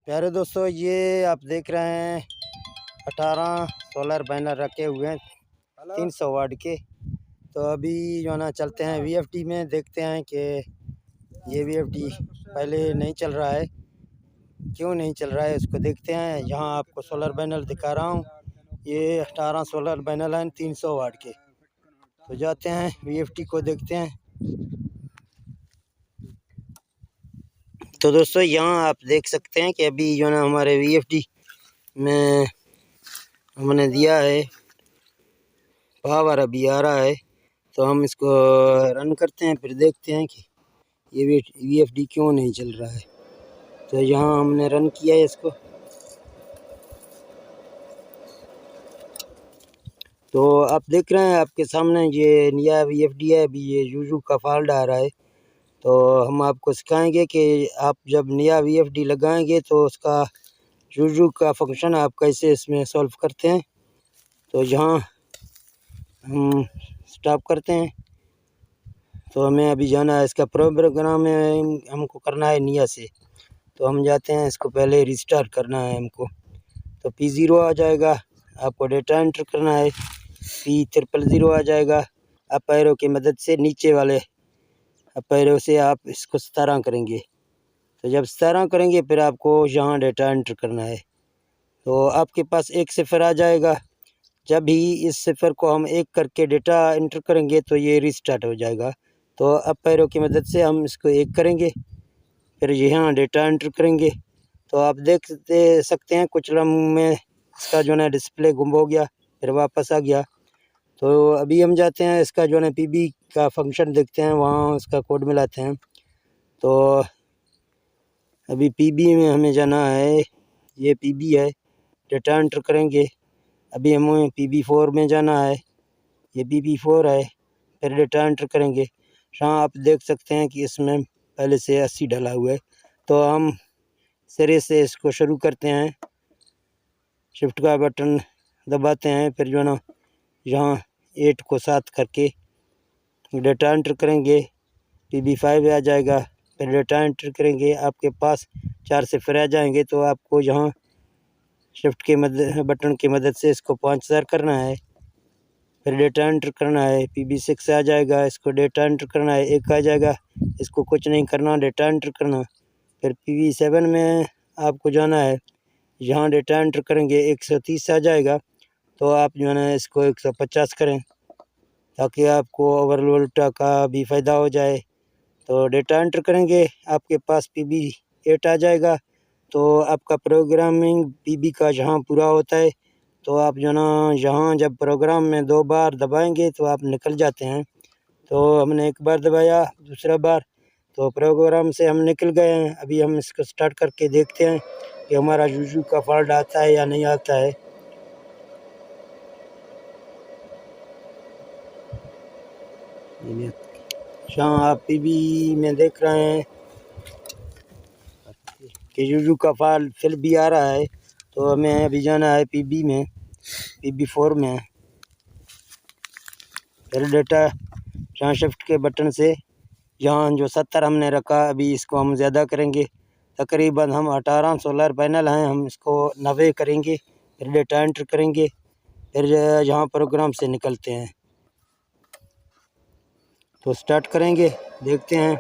प्यारे दोस्तों, ये आप देख रहे हैं 18 सोलर पैनल रखे हुए हैं 300 वाट के। तो अभी जो है ना चलते हैं वीएफडी में, देखते हैं कि ये वीएफडी पहले नहीं चल रहा है, क्यों नहीं चल रहा है इसको देखते हैं। यहाँ आपको सोलर पैनल दिखा रहा हूँ, ये 18 सोलर पैनल हैं 300 वाट के। तो जाते हैं वीएफडी को देखते हैं। तो दोस्तों, यहाँ आप देख सकते हैं कि अभी जो है ना हमारे वीएफडी में हमने दिया है, पावर अभी आ रहा है। तो हम इसको रन करते हैं, फिर देखते हैं कि ये वीएफडी क्यों नहीं चल रहा है। तो यहाँ हमने रन किया है इसको। तो आप देख रहे हैं आपके सामने ये नया वीएफडी है। अभी ये यूजू का फॉल्ट आ रहा है। तो हम आपको सिखाएंगे कि आप जब नया वीएफडी लगाएंगे तो उसका यूजू का फंक्शन आप कैसे इसमें सॉल्व करते हैं। तो यहाँ हम स्टॉप करते हैं। तो हमें अभी जाना है, इसका प्रोग्राम में हमको करना है निया से। तो हम जाते हैं, इसको पहले रिस्टार्ट करना है हमको। तो P0 आ जाएगा, आपको डेटा एंटर करना है। P000 आ जाएगा। अप एरो की मदद से नीचे वाले अप एरो से आप इसको 17 करेंगे। तो जब 17 करेंगे फिर आपको यहाँ डेटा एंटर करना है। तो आपके पास एक सिफर आ जाएगा। जब भी इस सिफर को हम एक करके डेटा एंटर करेंगे तो ये रिस्टार्ट हो जाएगा। तो अप एरो की मदद से हम इसको एक करेंगे, फिर यहाँ डेटा एंटर करेंगे। तो आप देख सकते हैं कुछ लम्हे में इसका जो है डिस्प्ले गुम हो गया, फिर वापस आ गया। तो अभी हम जाते हैं, इसका जो है पीबी का फंक्शन देखते हैं, वहाँ उसका कोड मिलाते हैं। तो अभी पीबी में हमें जाना है, ये पीबी है, डेटा एंटर करेंगे। अभी हमें PB4 में जाना है, ये PB4 है, फिर डेटा एंटर करेंगे। यहाँ आप देख सकते हैं कि इसमें पहले से 80 डला हुआ है। तो हम सिरे से इसको शुरू करते हैं, शिफ्ट का बटन दबाते हैं, फिर जो है ना यहाँ 8 को 7 करके डेटा एंटर करेंगे। PB5 आ जाएगा, फिर डेटा एंटर करेंगे। आपके पास 4 सिफर आ जाएंगे। तो आपको यहाँ शिफ्ट के बटन की मदद से इसको 5000 करना है, फिर डेटा एंटर करना है। PB6 आ जाएगा, इसको डेटा एंटर करना है, 1 आ जाएगा, इसको कुछ नहीं करना, डेटा एंटर करना। फिर PB7 में आपको जाना है, यहाँ डेटा एंटर करेंगे, 130 आ जाएगा। तो आप जो है ना इसको 150 करें ताकि आपको ओवरलोड का भी फ़ायदा हो जाए। तो डेटा एंटर करेंगे, आपके पास PB8 आ जाएगा। तो आपका प्रोग्रामिंग पीबी का जहाँ पूरा होता है। तो आप जो ना यहाँ जब प्रोग्राम में 2 बार दबाएंगे तो आप निकल जाते हैं। तो हमने 1 बार दबाया, दूसरा बार, तो प्रोग्राम से हम निकल गए हैं। अभी हम इसको स्टार्ट करके देखते हैं कि हमारा यूजू का फॉल्ट आता है या नहीं आता है। यहाँ आप पीबी में देख रहे हैं कि यूजू का फाइल फिल भी आ रहा है। तो हमें अभी जाना है पीबी में, PB4 में, फिर डेटा यहाँ शिफ्ट के बटन से यहाँ जो 70 हमने रखा, अभी इसको हम ज़्यादा करेंगे। तकरीबन हम 18 सोलर पैनल हैं, हम इसको 90 करेंगे, फिर डेटा एंटर करेंगे, फिर यहाँ प्रोग्राम से निकलते हैं। तो स्टार्ट करेंगे, देखते हैं।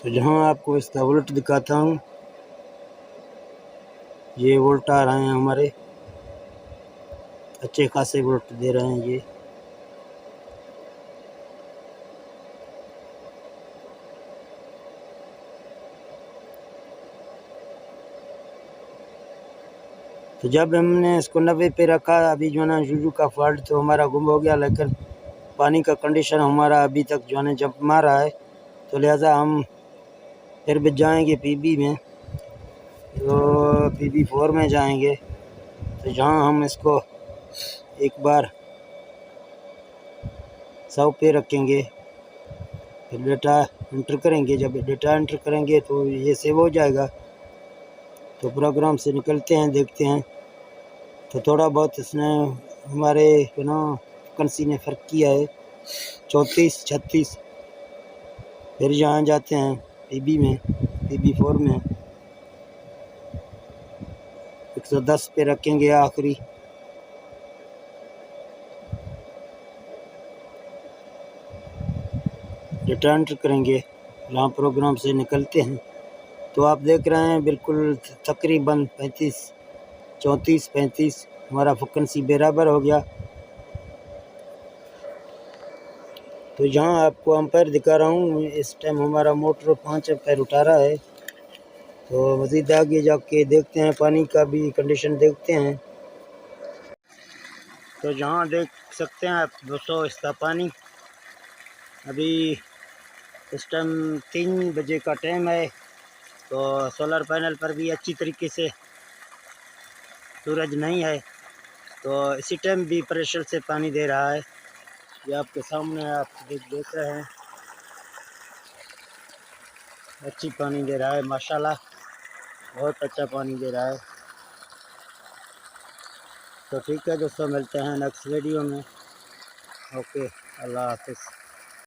तो जहाँ आपको इसका वोल्ट दिखाता हूँ, ये वोल्ट आ रहे हैं हमारे, अच्छे खासे वोल्ट दे रहे हैं ये। तो जब हमने इसको 90 पे रखा, अभी जो है ना यूजू का फॉल्ट तो हमारा गुम हो गया, लेकिन पानी का कंडीशन हमारा अभी तक जो है ना जंप मार रहा है। तो लिहाजा हम फिर भी जाएंगे पीबी में, तो PB4 में जाएंगे। तो जहाँ हम इसको एक बार 100 पे रखेंगे, फिर डेटा एंटर करेंगे। जब डेटा एंटर करेंगे तो ये सेव हो जाएगा। तो प्रोग्राम से निकलते हैं, देखते हैं। तो थोड़ा बहुत इसने हमारे फ्रिक्वेंसी ने फ़र्क किया है 34-36। फिर यहाँ जाते हैं PB में, PB4 में 110 पे रखेंगे आखिरी। रिटर्न करेंगे, यहाँ प्रोग्राम से निकलते हैं। तो आप देख रहे हैं बिल्कुल तकरीबन 34-35 हमारा फ्रिक्वेंसी बराबर हो गया। तो यहाँ आपको एम्पेयर दिखा रहा हूँ। इस टाइम हमारा मोटर 5 एम्पेयर उठा रहा है। तो मज़ीद आगे जाके देखते हैं, पानी का भी कंडीशन देखते हैं। तो यहाँ देख सकते हैं आप दोस्तों, इसका पानी अभी इस टाइम 3 बजे का टाइम है। तो सोलर पैनल पर भी अच्छी तरीके से सूरज नहीं है, तो इसी टाइम भी प्रेशर से पानी दे रहा है। ये आपके सामने आप देख रहे हैं, अच्छी पानी दे रहा है माशाल्लाह, बहुत अच्छा पानी दे रहा है। तो ठीक है दोस्तों, मिलते हैं नेक्स्ट वीडियो में। ओके, अल्लाह हाफिज़।